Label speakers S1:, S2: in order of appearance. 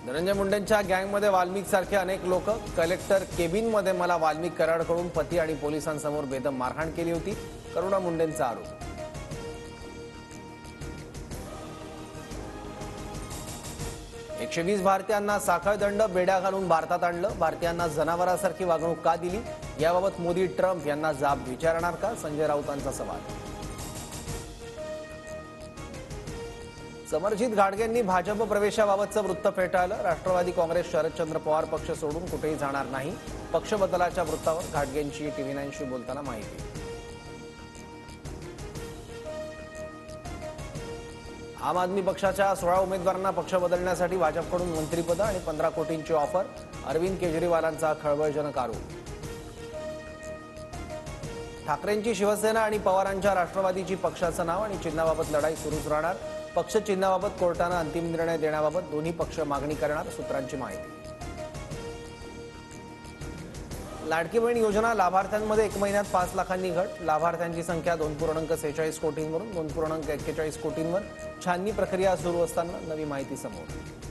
S1: धनंजय मुंडेंच्या गँगमध्ये वाल्मिक सारखे अनेक लोक. कलेक्टर केबिनमध्ये मला वाल्मिक कराडकडून पती आणि पोलिसांसमोर बेदम मारहाण केली होती, करुणा मुंडेंचा आरोप. एकशे 20 भारतीयांना साखळ दंड बेड्या घालून भारतात आणलं. भारतीयांना जनावरांसारखी वागणूक का दिली, याबाबत मोदी ट्रम्प यांना जाब विचारणार का, संजय राऊतांचा सवाल. समरजित घाटगेंनी भाजप प्रवेशाबाबतचं वृत्त फेटाळलं. राष्ट्रवादी काँग्रेस शरदचंद्र पवार पक्ष सोडून कुठेही जाणार नाही. पक्ष बदलाच्या वृत्तावर घाटगेंची TV 9शी बोलताना माहिती. आम आदमी पक्षाच्या 16 उमेदवारांना पक्ष बदलण्यासाठी भाजपकडून मंत्रिपद आणि 15 कोटींची ऑफर. अरविंद केजरीवालांचा खळबळजनक आरोप. ठाकरेंची शिवसेना आणि पवारांच्या राष्ट्रवादीची पक्षाचं नाव आणि चिन्हाबाबत लढाई सुरूच राहणार. पक्ष चिन्हाबाबत कोर्टानं अंतिम निर्णय देण्याबाबत दोन्ही पक्ष मागणी करणार, सूत्रांची माहिती. लाडकी बहीण योजना लाभार्थ्यांमध्ये 1 महिन्यात 5 लाखांनी घट. लाभार्थ्यांची संख्या 2.46 कोटींवरून 2.41 कोटींवर. छाननी प्रक्रिया सुरू असताना नवी माहिती समोर.